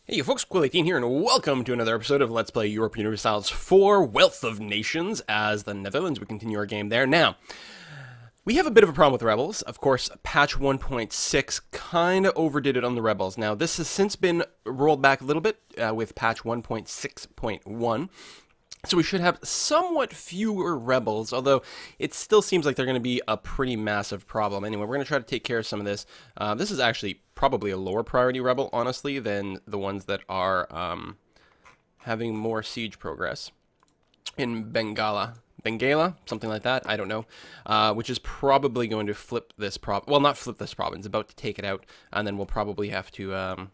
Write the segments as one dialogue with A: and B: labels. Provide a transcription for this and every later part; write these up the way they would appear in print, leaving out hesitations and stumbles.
A: Hey you folks, Quill18 here, and welcome to another episode of Let's Play Europa Universalis 4 Wealth of Nations as the Netherlands. We continue our game there. Now, we have a bit of a problem with Rebels. Of course, patch 1.6 kind of overdid it on the Rebels. Now, this has since been rolled back a little bit with patch 1.6.1. So we should have somewhat fewer rebels, although it still seems like they're going to be a pretty massive problem. Anyway, we're going to try to take care of some of this. This is actually probably a lower priority rebel, honestly, than the ones that are having more siege progress. In Bengala, something like that, I don't know, which is probably going to flip this well, not flip this province, about to take it out, and then we'll probably have to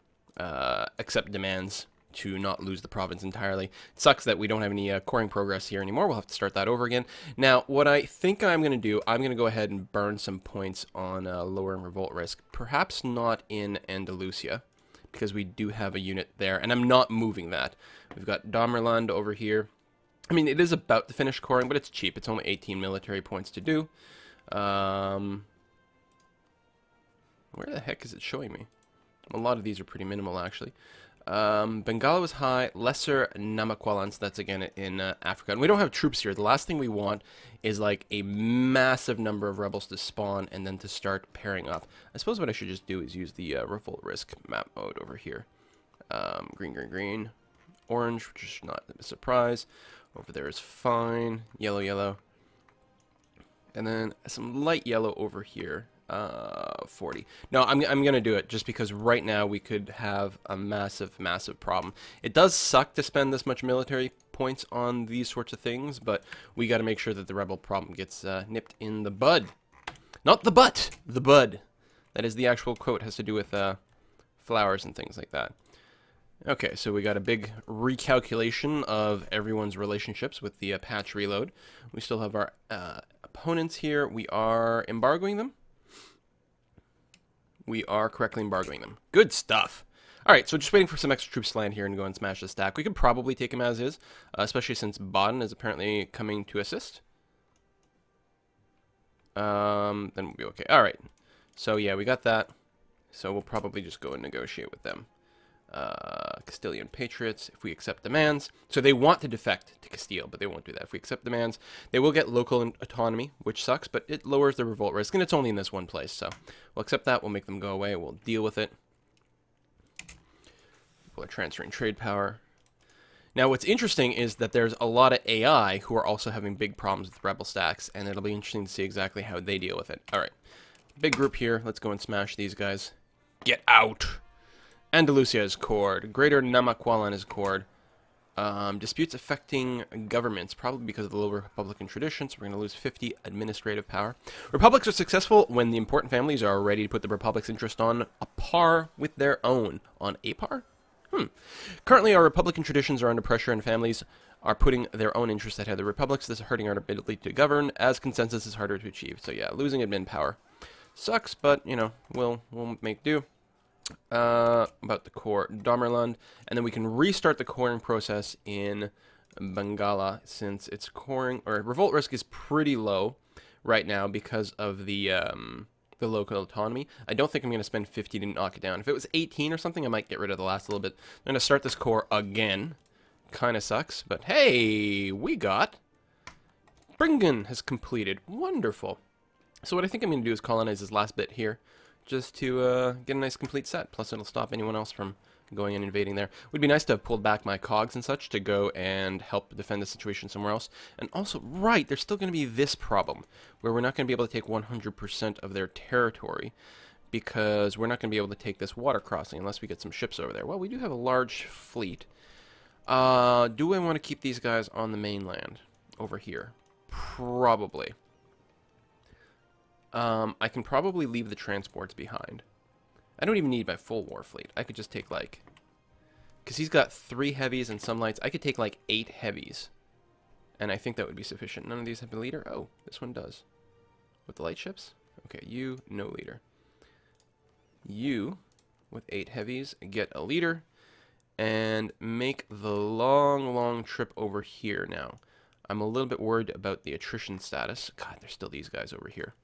A: accept demands to not lose the province entirely. It sucks that we don't have any coring progress here anymore. We'll have to start that over again. Now, what I think I'm going to do, I'm going to go ahead and burn some points on lowering revolt risk. Perhaps not in Andalusia, because we do have a unit there, and I'm not moving that. We've got Damerland over here. I mean, it is about to finish coring, but it's cheap. It's only 18 military points to do. Where the heck is it showing me? A lot of these are pretty minimal, actually. Bengala was high, lesser Namaqualans, that's again in Africa. And we don't have troops here. The last thing we want is like a massive number of rebels to spawn and then to start pairing up. I suppose what I should just do is use the revolt risk map mode over here. Green, green, green. Orange, which is not a surprise. Over there is fine. Yellow, yellow. And then some light yellow over here. 40. No, I'm going to do it just because right now we could have a massive, massive problem. It does suck to spend this much military points on these sorts of things, but we got to make sure that the rebel problem gets nipped in the bud. Not the butt, the bud. That is the actual quote. It has to do with flowers and things like that. Okay, so we got a big recalculation of everyone's relationships with the patch reload. We still have our opponents here. We are embargoing them. We are correctly embargoing them. Good stuff. Alright, so just waiting for some extra troops to land here and go and smash the stack. We could probably take him as is, especially since Baden is apparently coming to assist. Then we'll be okay. Alright, so yeah, we got that. So we'll probably just go and negotiate with them. Castilian Patriots, if we accept demands. So they want to defect to Castile, but they won't do that. If we accept demands, they will get local autonomy, which sucks, but it lowers the revolt risk, and it's only in this one place, so we'll accept that. We'll make them go away. We'll deal with it. People are transferring trade power. Now, what's interesting is that there's a lot of AI who are also having big problems with rebel stacks, and it'll be interesting to see exactly how they deal with it. All right, big group here. Let's go and smash these guys. Get out! Andalusia is cored. Greater Namaqualan is cored. Disputes affecting governments, probably because of the low Republican tradition, so we're going to lose 50 administrative power. Republics are successful when the important families are ready to put the Republic's interest on a par with their own. On a par? Currently, our Republican traditions are under pressure, and families are putting their own interests ahead of the Republics. This is hurting our ability to govern, as consensus is harder to achieve. So yeah, losing admin power sucks, but, you know, we'll make do. About the core Damerland, and then we can restart the coring process in Bengala since its coring or revolt risk is pretty low right now because of the local autonomy. I don't think I'm going to spend 50 to knock it down. If it was 18 or something, I might get rid of the last little bit. I'm going to start this core again. Kind of sucks, but hey, we got Burgundy has completed. Wonderful. So what I think I'm going to do is colonize this last bit here, just to get a nice complete set. Plus it'll stop anyone else from going and invading there. Would be nice to have pulled back my cogs and such to go and help defend the situation somewhere else. And also, right, there's still going to be this problem, where we're not going to be able to take 100% of their territory, because we're not going to be able to take this water crossing unless we get some ships over there. Well, we do have a large fleet. Do I want to keep these guys on the mainland over here? Probably. I can probably leave the transports behind. I don't even need my full war fleet. I could just take, like... Because he's got 3 heavies and some lights. I could take, like, 8 heavies. And I think that would be sufficient. None of these have a leader? Oh, this one does. With the light ships? Okay, you, no leader. You, with 8 heavies, get a leader. And make the long, long trip over here now. I'm a little bit worried about the attrition status. God, there's still these guys over here.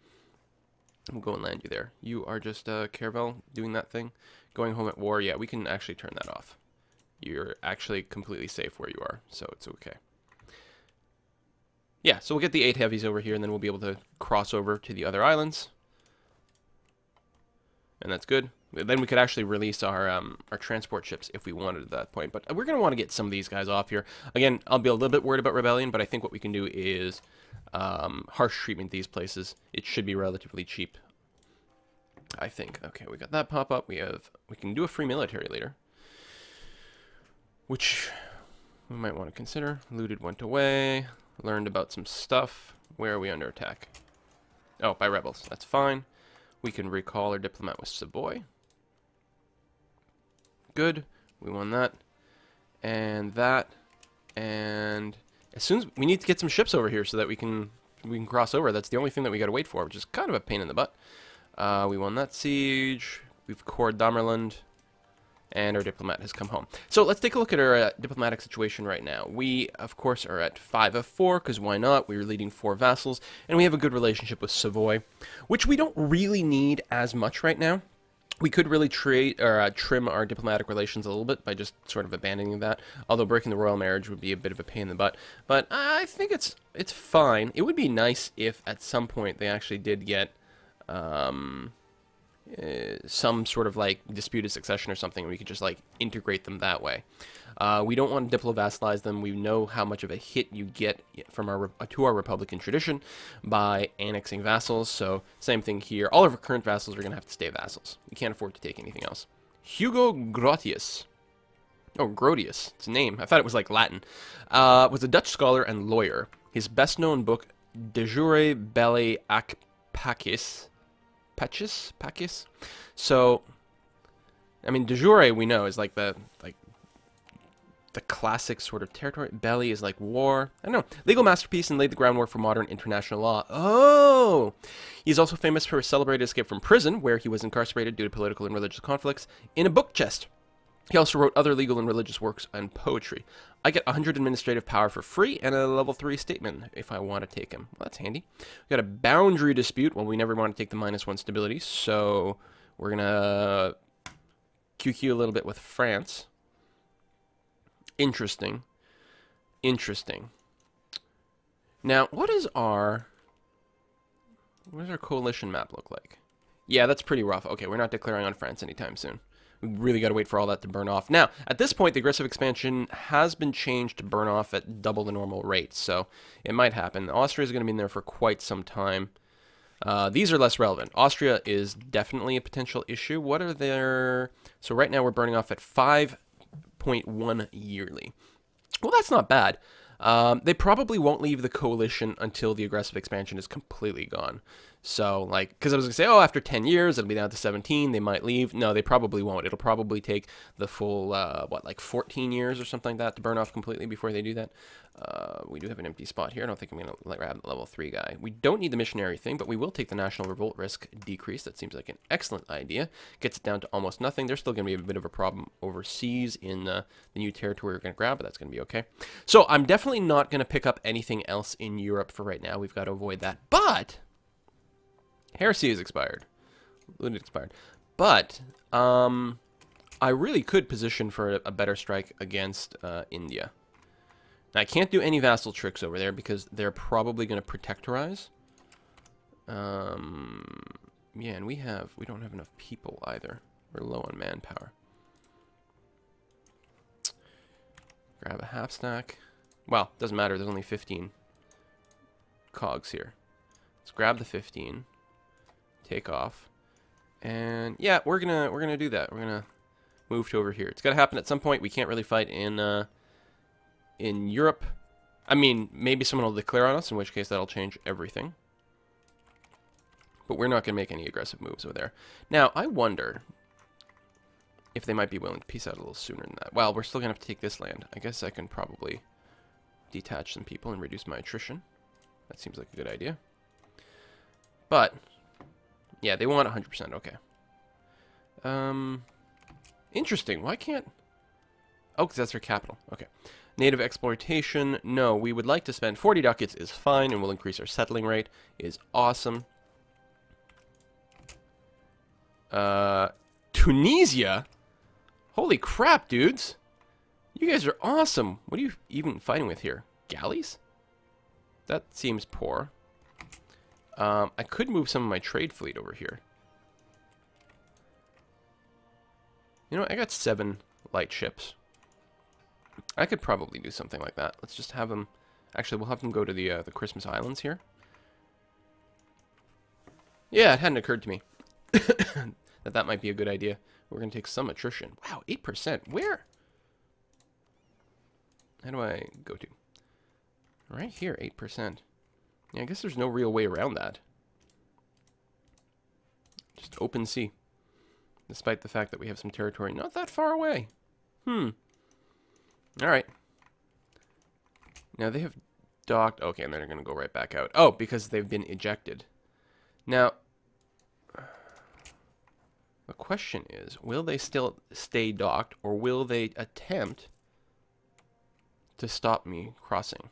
A: We'll go and land you there. You are just Caravel doing that thing. Going home at war. Yeah, we can actually turn that off. you're actually completely safe where you are, so it's okay. Yeah, so we'll get the 8 heavies over here, and then we'll be able to cross over to the other islands. And that's good. Then we could actually release our transport ships if we wanted at that point. But we're going to want to get some of these guys off here. Again, I'll be a little bit worried about rebellion, but I think what we can do is harsh treatment these places. It should be relatively cheap, I think. Okay, we got that pop up. We can do a free military leader, which we might want to consider. Looted, went away. Learned about some stuff. Where are we under attack? Oh, by rebels. That's fine. We can recall our diplomat with Savoy. Good. We won that. And that. And as soon as we need to get some ships over here so that we can cross over. That's the only thing that we got to wait for, which is kind of a pain in the butt. We won that siege. We've cored Damerland. And our diplomat has come home. So let's take a look at our diplomatic situation right now. We, of course, are at 5 of 4, because why not? We're leading 4 vassals, and we have a good relationship with Savoy, which we don't really need as much right now. We could really trim our diplomatic relations a little bit by just sort of abandoning that, although breaking the royal marriage would be a bit of a pain in the butt. But I think it's fine. It would be nice if at some point they actually did get some sort of like disputed succession or something, and we could just like integrate them that way. We don't want to diplo-vassalize them. We know how much of a hit you get from our Republican tradition by annexing vassals, so same thing here. All of our current vassals are going to have to stay vassals. We can't afford to take anything else. Hugo Grotius. Oh, Grotius. It's a name. I thought it was like Latin. Was a Dutch scholar and lawyer. His best-known book, De Jure Belli Ac Pacis. Pacis? So, I mean, de jure we know is like the classic sort of territory. Belly is like war. I don't know. Legal masterpiece and laid the groundwork for modern international law. Oh! He's also famous for a celebrated escape from prison, where he was incarcerated due to political and religious conflicts, in a book chest. He also wrote other legal and religious works and poetry. I get 100 administrative power for free and a level 3 statement if I want to take him. Well, that's handy. We got a boundary dispute. Well, we never want to take the -1 stability, so we're going to QQ a little bit with France. Interesting. Interesting. Now, what does our coalition map look like? Yeah, that's pretty rough. Okay, we're not declaring on France anytime soon. We really got to wait for all that to burn off. Now, at this point, the aggressive expansion has been changed to burn off at double the normal rate, so it might happen. Austria is going to be in there for quite some time. These are less relevant. Austria is definitely a potential issue. What are their... So right now we're burning off at 5.1 yearly. Well, that's not bad. They probably won't leave the coalition until the aggressive expansion is completely gone. So, like, because I was going to say, oh, after 10 years, it'll be down to 17, they might leave. No, they probably won't. It'll probably take the full, like 14 years or something like that to burn off completely before they do that. We do have an empty spot here. I don't think I'm going to grab the level 3 guy. We don't need the missionary thing, but we will take the national revolt risk decrease. That seems like an excellent idea. Gets it down to almost nothing. There's still going to be a bit of a problem overseas in the new territory we're going to grab, but that's going to be okay. So I'm definitely not going to pick up anything else in Europe for right now. We've got to avoid that. But... Heresy is expired. Looted expired. But, I really could position for a better strike against India. Now, I can't do any vassal tricks over there because they're probably going to protectorize. Yeah, and we don't have enough people either. We're low on manpower. Grab a half stack. Well, doesn't matter. There's only 15 cogs here. Let's grab the 15. Take off, and yeah, we're gonna do that. We're gonna move to over here. It's gonna happen at some point. We can't really fight in Europe. I mean, maybe someone will declare on us, in which case that'll change everything. But we're not gonna make any aggressive moves over there. Now, I wonder if they might be willing to peace out a little sooner than that. Well, we're still gonna have to take this land. I guess I can probably detach some people and reduce my attrition. That seems like a good idea. But yeah, they want 100%. Okay. Interesting. Why can't... Oh, because that's their capital. Okay. Native exploitation. No, we would like to spend 40 ducats is fine, and we'll increase our settling rate. Is awesome. Tunisia? Holy crap, dudes. You guys are awesome. What are you even fighting with here? Galleys? That seems poor. I could move some of my trade fleet over here. You know, I got 7 light ships. I could probably do something like that. Let's just have them... Actually, we'll have them go to the Christmas Islands here. Yeah, it hadn't occurred to me that might be a good idea. We're going to take some attrition. Wow, 8%. Where? How do I go to? Right here, 8%. Yeah, I guess there's no real way around that. Just open sea. Despite the fact that we have some territory not that far away. Alright. Now, they have docked... Okay, and they're going to go right back out. Oh, because they've been ejected. Now, the question is, will they still stay docked, or will they attempt to stop me crossing?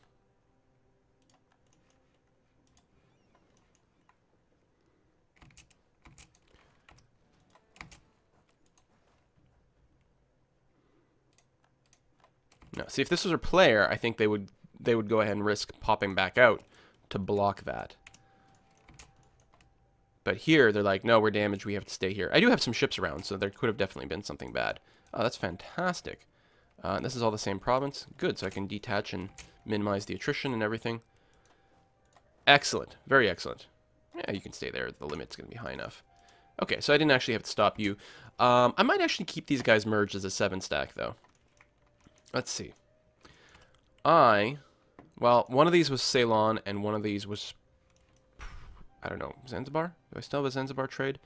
A: No, see, if this was a player, I think they would go ahead and risk popping back out to block that. But here, they're like, no, we're damaged, we have to stay here. I do have some ships around, so there could have definitely been something bad. Oh, that's fantastic. This is all the same province. Good, so I can detach and minimize the attrition and everything. Excellent. Very excellent. Yeah, you can stay there. The limit's going to be high enough. Okay, so I didn't actually have to stop you. I might actually keep these guys merged as a 7-stack, though. Let's see. Well, one of these was Ceylon, and one of these was... I don't know, Zanzibar? Do I still have a Zanzibar trade?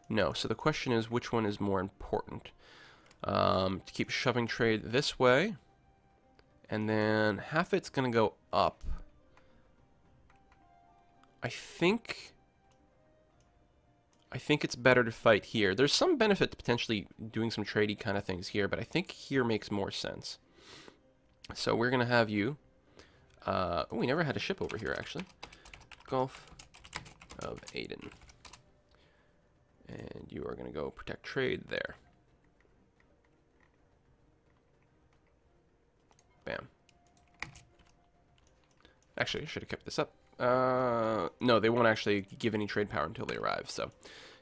A: No, so the question is, which one is more important? To keep shoving trade this way, and then half it's going to go up. I think it's better to fight here. There's some benefit to potentially doing some tradey kind of things here, but I think here makes more sense. So we're going to have you... oh, we never had a ship over here, actually. Gulf of Aden. And you are going to go protect trade there. Bam. Actually, I should have kept this up. No, they won't actually give any trade power until they arrive, so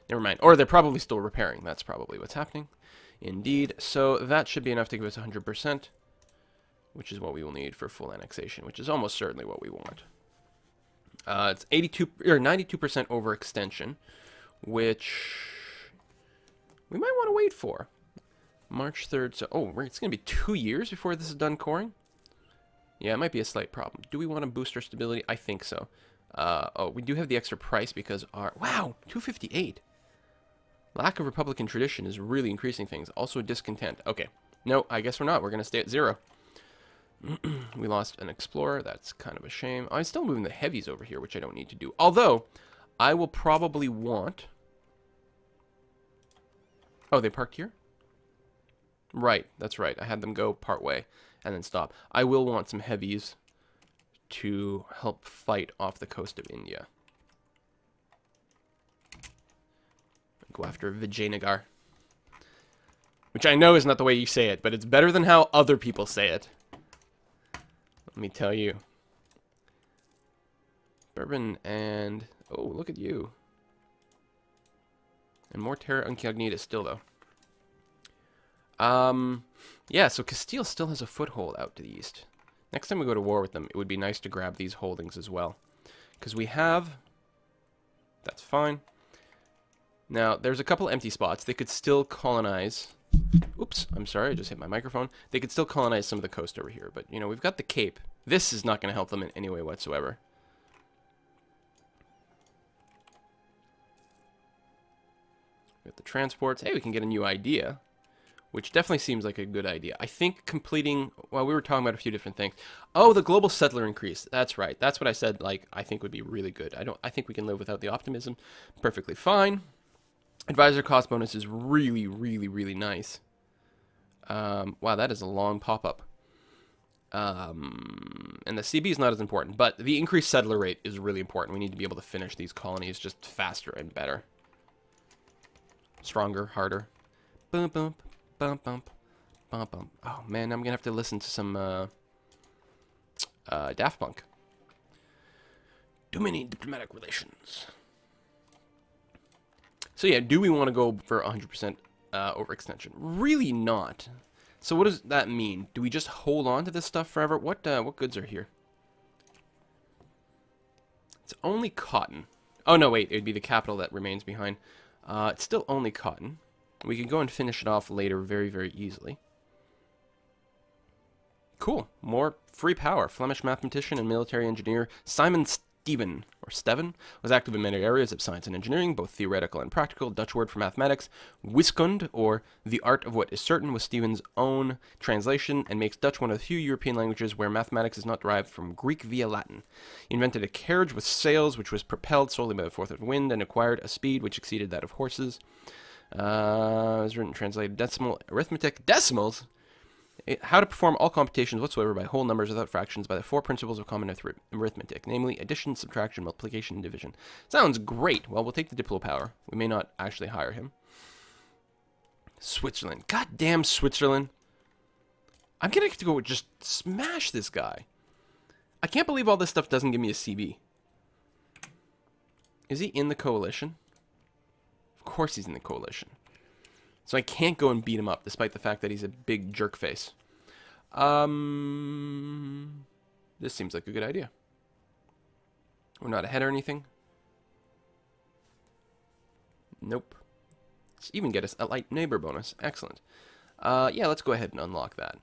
A: never mind. Or they're probably still repairing. That's probably what's happening. Indeed. So that should be enough to give us 100%, which is what we will need for full annexation, which is almost certainly what we want. It's 82 or 92% overextension, which we might want to wait for. March 3rd. So, oh, it's going to be 2 years before this is done coring? Yeah, it might be a slight problem. Do we want to boost our stability? I think so. Oh, we do have the extra price because our... Wow, 258. Lack of Republican tradition is really increasing things. Also discontent. Okay. No, I guess we're not. We're going to stay at 0. We lost an explorer. That's kind of a shame. I'm still moving the heavies over here, which I don't need to do. Although, I will probably want... Oh, they parked here? Right, that's right. I had them go part way and then stop. I will want some heavies to help fight off the coast of India. Go after Vijayanagar. Which I know is not the way you say it, but it's better than how other people say it. Let me tell you. Bourbon and... Oh, look at you. And more Terra Incognita still, though. Yeah, so Castile still has a foothold out to the east. Next time we go to war with them, it would be nice to grab these holdings as well. Because we have... That's fine. Now, there's a couple empty spots. They could still colonize... Oops, I'm sorry, I just hit my microphone. They could still colonize some of the coast over here, but, you know, we've got the Cape. This is not going to help them in any way whatsoever. We have the transports. Hey, we can get a new idea, which definitely seems like a good idea. I think completing... Well, we were talking about a few different things. Oh, the global settler increase. That's right. That's what I said, like, I think would be really good. I think we can live without the optimism. Perfectly fine. Advisor cost bonus is really, really, really nice. Wow, that is a long pop-up. And the CB is not as important, but the increased settler rate is really important. We need to be able to finish these colonies just faster and better. Stronger, harder. Bump, bump, bump, bump, Oh, man, I'm going to have to listen to some Daft Punk. Too many diplomatic relations. So, yeah, do we want to go for 100% overextension? Really not. So what does that mean? Do we just hold on to this stuff forever? What goods are here? It's only cotton. Oh, no, wait. It would be the capital that remains behind. It's still only cotton. We can go and finish it off later very, very easily. Cool. More free power. Flemish mathematician and military engineer Simon Steven was active in many areas of science and engineering, both theoretical and practical. Dutch word for mathematics, wiskunde, or the art of what is certain, was Steven's own translation and makes Dutch one of the few European languages where mathematics is not derived from Greek via Latin. He invented a carriage with sails which was propelled solely by the force of wind and acquired a speed which exceeded that of horses. It was written, translated, decimal arithmetic. Decimals? How to perform all computations whatsoever by whole numbers without fractions by the 4 principles of common arithmetic, namely addition, subtraction, multiplication, and division. Sounds great. Well, we'll take the Diplo power. We may not actually hire him. Switzerland. Goddamn Switzerland. I'm going to have to go just smash this guy. I can't believe all this stuff doesn't give me a CB. Is he in the coalition? Of course he's in the coalition. So I can't go and beat him up, despite the fact that he's a big jerk face. This seems like a good idea. We're not ahead or anything. Nope. Let's even get us a light neighbor bonus. Excellent. Yeah, let's go ahead and unlock that.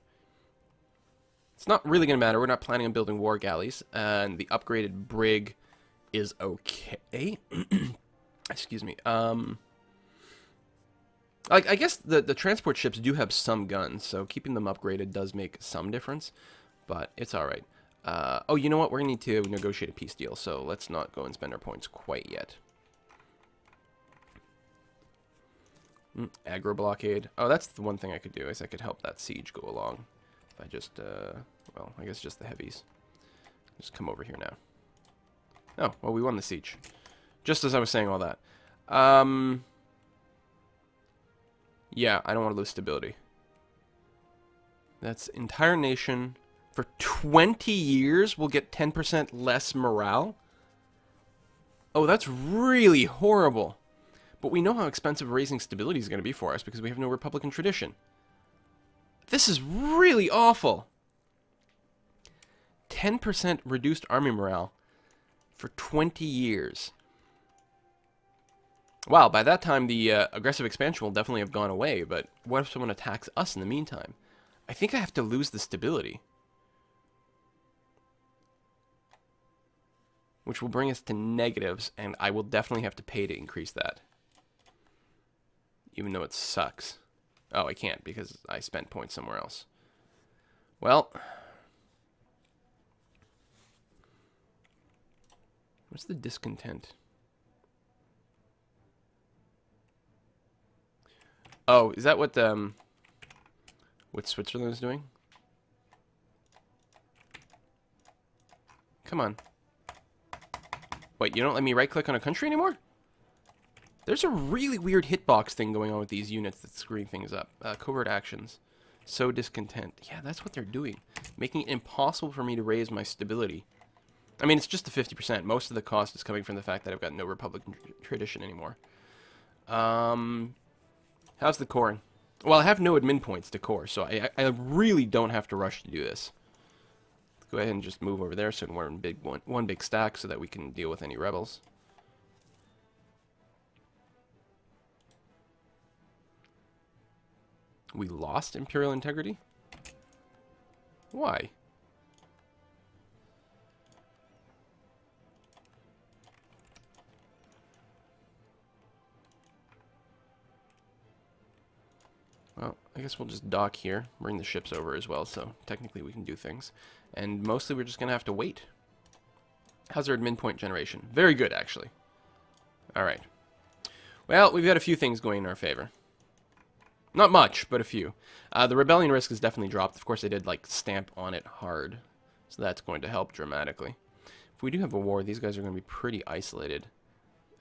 A: It's not really going to matter. We're not planning on building war galleys. And the upgraded brig is okay. Excuse me. I guess the transport ships do have some guns, so keeping them upgraded does make some difference, but it's alright. Oh, you know what? We're going to need to negotiate a peace deal, so let's not go and spend our points quite yet. Aggro blockade. Oh, that's the one thing I could do, is I could help that siege go along. If I just, well, I guess just the heavies. Just come over here now. Oh, well, we won the siege. Just as I was saying all that. Yeah, I don't want to lose stability. That's entire nation. For 20 years, we'll get 10% less morale? Oh, that's really horrible. But we know how expensive raising stability is going to be for us because we have no Republican tradition. This is really awful. 10% reduced army morale for 20 years. Wow, by that time, the aggressive expansion will definitely have gone away, but what if someone attacks us in the meantime? I think I have to lose the stability. Which will bring us to negatives, and I will definitely have to pay to increase that. Even though it sucks. Oh, I can't, because I spent points somewhere else. Well. What's the discontent? Oh, is that what Switzerland is doing? Come on. Wait, you don't let me right-click on a country anymore? There's a really weird hitbox thing going on with these units that's screwing things up. Covert actions. So discontent. Yeah, that's what they're doing. Making it impossible for me to raise my stability. I mean, it's just the 50%. Most of the cost is coming from the fact that I've got no Republican tradition anymore. How's the coring? Well, I have no admin points to core, so I really don't have to rush to do this. Let's go ahead and just move over there so we're in one big stack so that we can deal with any rebels. We lost Imperial integrity? Why? Well, I guess we'll just dock here, bring the ships over as well, so technically we can do things. And mostly we're just going to have to wait. How's our admin point generation? Very good, actually. Alright. Well, we've got a few things going in our favor. Not much, but a few. The rebellion risk has definitely dropped. Of course, I did, like, stamp on it hard. So that's going to help dramatically. If we do have a war, these guys are going to be pretty isolated.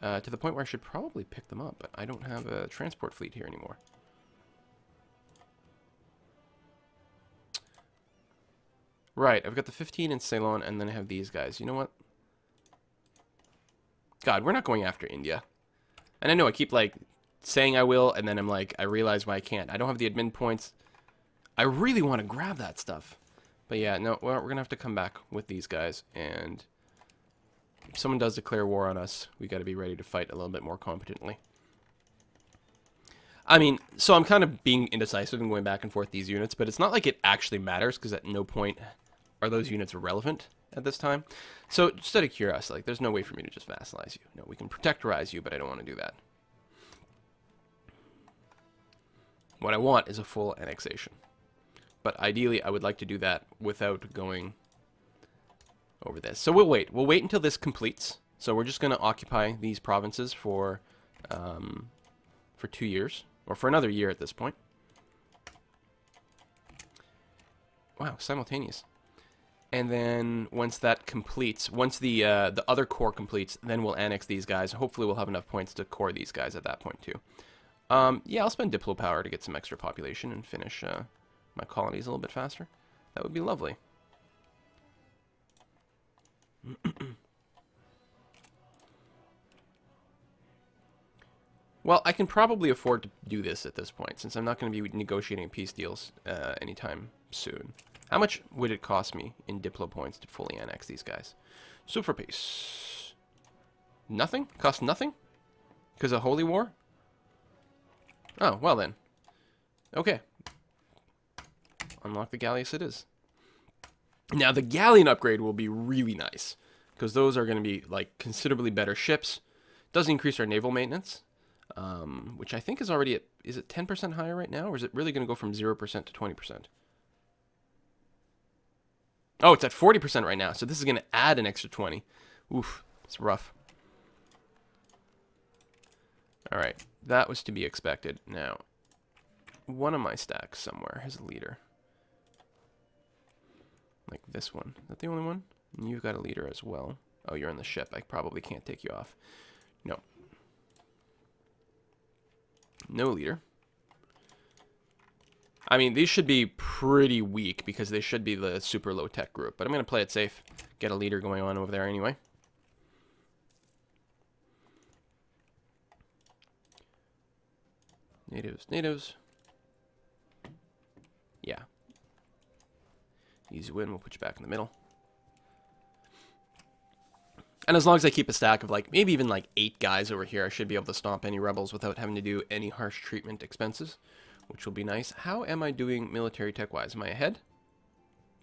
A: To the point where I should probably pick them up, but I don't have a transport fleet here anymore. Right, I've got the 15 in Ceylon, and then I have these guys. You know what? God, we're not going after India. And I know I keep, like, saying I will, and then I'm like, I realize why I can't. I don't have the admin points. I really want to grab that stuff. But yeah, no, well, we're going to have to come back with these guys, and if someone does declare war on us, we got to be ready to fight a little bit more competently. I mean, so I'm kind of being indecisive and going back and forth these units, but it's not like it actually matters, because at no point are those units relevant at this time. So, just out of curiosity, like, there's no way for me to just vassalize you. No, we can protectorize you, but I don't want to do that. What I want is a full annexation. But ideally, I would like to do that without going over this. So we'll wait. We'll wait until this completes. So we're just going to occupy these provinces for 2 years. Or for another year at this point. Wow, simultaneous. And then once that completes, once the other core completes, then we'll annex these guys. Hopefully we'll have enough points to core these guys at that point too. Yeah, I'll spend Diplo power to get some extra population and finish my colonies a little bit faster. That would be lovely. Well, I can probably afford to do this at this point, since I'm not going to be negotiating peace deals anytime soon. How much would it cost me in Diplo points to fully annex these guys? So for peace. Nothing? Cost nothing? Because of Holy War? Oh, well then. Okay. Unlock the Galleys it is. Now, the Galleon upgrade will be really nice, because those are going to be, like, considerably better ships. Does increase our naval maintenance, which I think is already at, is it 10% higher right now, or is it really going to go from 0% to 20%? Oh, it's at 40% right now, so this is going to add an extra 20. Oof, it's rough. Alright, that was to be expected. Now, one of my stacks somewhere has a leader. Like this one. Is that the only one? And you've got a leader as well. Oh, you're in the ship. I probably can't take you off. No. No leader. I mean, these should be pretty weak because they should be the super low-tech group. But I'm going to play it safe. Get a leader going on over there anyway. Natives, natives. Yeah. Easy win. We'll put you back in the middle. And as long as I keep a stack of, like, maybe even, like, 8 guys over here, I should be able to stomp any rebels without having to do any harsh treatment expenses, which will be nice. How am I doing military tech-wise? Am I ahead?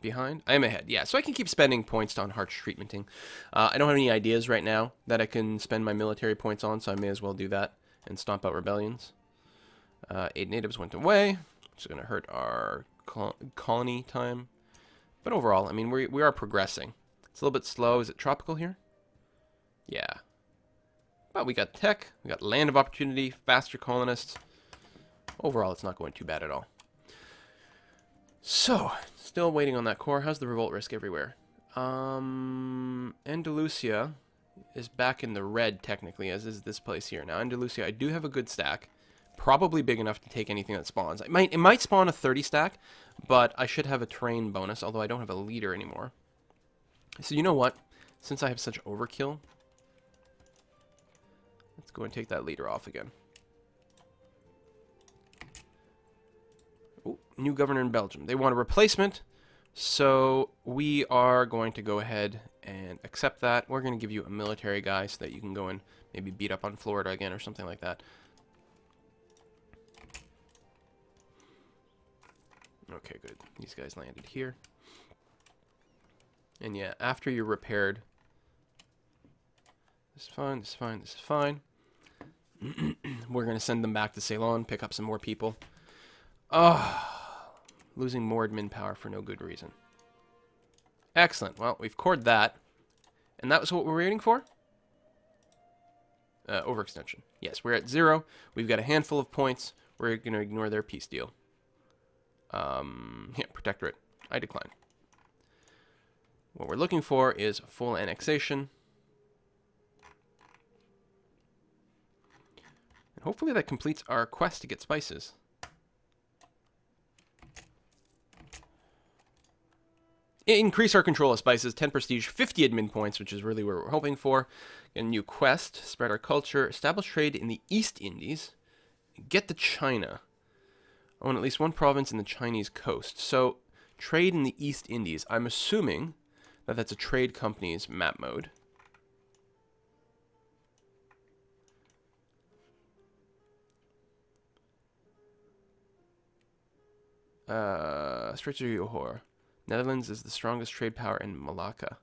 A: Behind? I am ahead, yeah. So I can keep spending points on harsh treatmenting. I don't have any ideas right now that I can spend my military points on, so I may as well do that and stomp out rebellions. 8 natives went away, which is going to hurt our colony time. But overall, I mean, we are progressing. It's a little bit slow. Is it tropical here? Yeah. But we got tech, we got land of opportunity, faster colonists. Overall, it's not going too bad at all. So, still waiting on that core. How's the revolt risk everywhere? Andalusia is back in the red, technically, as is this place here. Now, Andalusia, I do have a good stack. Probably big enough to take anything that spawns. It might spawn a 30 stack, but I should have a terrain bonus, although I don't have a leader anymore. So you know what? Since I have such overkill, let's go and take that leader off again. Ooh, new governor in Belgium. They want a replacement, so we are going to go ahead and accept that. We're going to give you a military guy so that you can go and maybe beat up on Florida again or something like that. Okay, good. These guys landed here. And yeah, after you're repaired, this is fine, this is fine, this is fine. We're going to send them back to Ceylon, pick up some more people. Losing more admin power for no good reason. Excellent. Well, we've cored that. And that was what we're waiting for? Overextension. Yes, we're at 0. We've got a handful of points. We're going to ignore their peace deal. Yeah, protectorate. I decline. What we're looking for is full annexation. And hopefully that completes our quest to get spices. Increase our control of spices, 10 prestige, 50 admin points, which is really what we're hoping for. Get a new quest, spread our culture, establish trade in the East Indies, get to China. Own at least one province in the Chinese coast. So, trade in the East Indies. I'm assuming that that's a trade company's map mode. Straits of Johor. Netherlands is the strongest trade power in Malacca.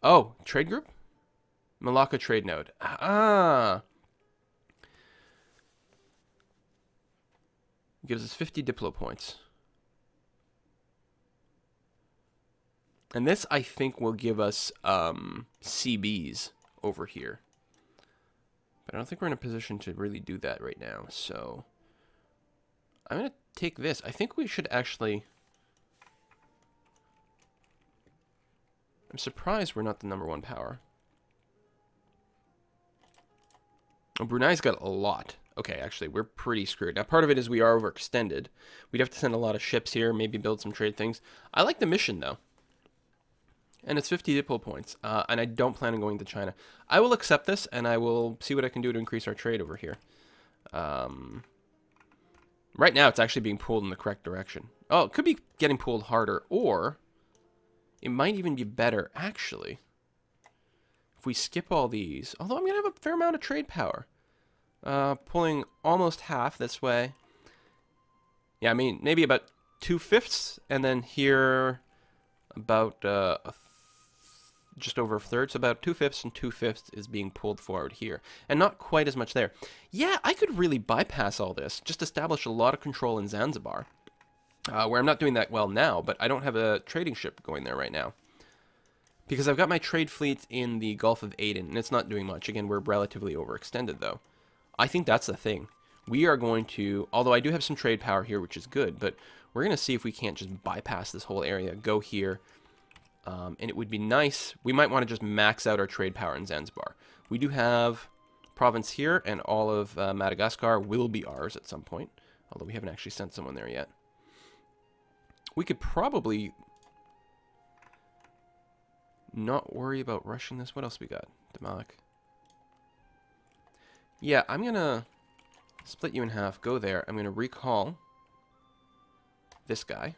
A: Oh, trade group? Malacca trade node. Ah. Gives us 50 Diplo points. And this, I think, will give us CBs over here. But I don't think we're in a position to really do that right now. So I'm going to take this. I think we should actually... I'm surprised we're not the #1 power. Oh, Brunei's got a lot. Okay, actually, we're pretty screwed. Now, part of it is we are overextended. We'd have to send a lot of ships here, maybe build some trade things. I like the mission, though. And it's 50 Diplo points, and I don't plan on going to China. I will accept this, and I will see what I can do to increase our trade over here. Right now, it's actually being pulled in the correct direction. Oh, it could be getting pulled harder, or it might even be better, actually, if we skip all these. Although I'm going to have a fair amount of trade power. Pulling almost half this way. Yeah, I mean, maybe about 2/5, and then here about just over a third, so about 2/5 and 2/5 is being pulled forward here, and not quite as much there. Yeah, I could really bypass all this, just establish a lot of control in Zanzibar, where I'm not doing that well now, but I don't have a trading ship going there right now, because I've got my trade fleet in the Gulf of Aden, and it's not doing much. Again, we're relatively overextended, though. I think that's the thing. We are going to, although I do have some trade power here, which is good, but we're going to see if we can't just bypass this whole area, go here. And it would be nice. We might want to just max out our trade power in Zanzibar. We do have province here, and all of Madagascar will be ours at some point, although we haven't actually sent someone there yet. We could probably not worry about rushing this. What else we got? Damak. Yeah, I'm going to split you in half, go there. I'm going to recall this guy.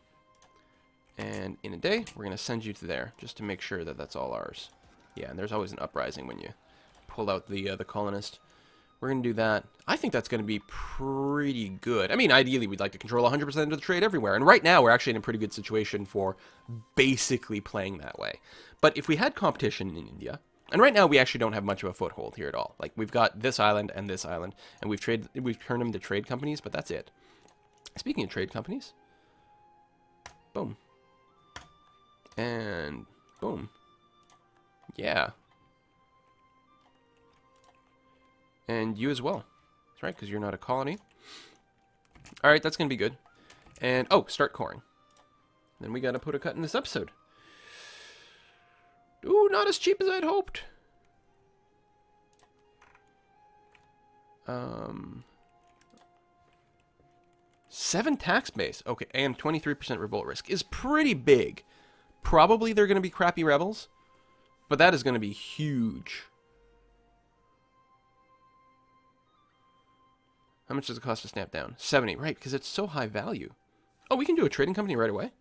A: And in a day, we're going to send you to there, just to make sure that that's all ours. Yeah, and there's always an uprising when you pull out the colonist. We're going to do that. I think that's going to be pretty good. I mean, ideally, we'd like to control 100% of the trade everywhere. And right now, we're actually in a pretty good situation for basically playing that way. But if we had competition in India, and right now, we actually don't have much of a foothold here at all. Like, we've got this island, and we've turned them into trade companies, but that's it. Speaking of trade companies, boom. And boom. Yeah. And you as well. That's right, because you're not a colony. Alright, that's going to be good. And, oh, start coring. Then we got to put a cut in this episode. Ooh, not as cheap as I'd hoped. 7 tax base. Okay, and 23% revolt risk is pretty big. Probably they're going to be crappy rebels, but that is going to be huge. How much does it cost to snap down? 70, right, because it's so high value. Oh, we can do a trading company right away?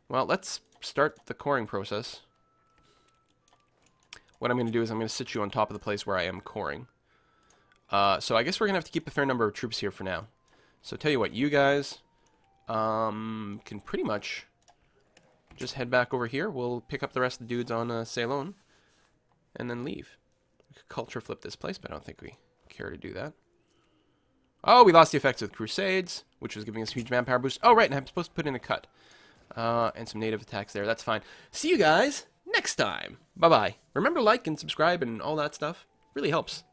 A: Well, let's start the coring process. What I'm going to do is I'm going to sit you on top of the place where I am coring. So I guess we're going to have to keep a fair number of troops here for now. So tell you what, you guys can pretty much just head back over here. We'll pick up the rest of the dudes on Ceylon and then leave. We could culture flip this place, but I don't think we care to do that. Oh, we lost the effects of the Crusades, which was giving us a huge manpower boost. Oh, right, and I'm supposed to put in a cut. And some native attacks there. That's fine. See you guys next time. Bye-bye. Remember to like and subscribe and all that stuff. Really helps.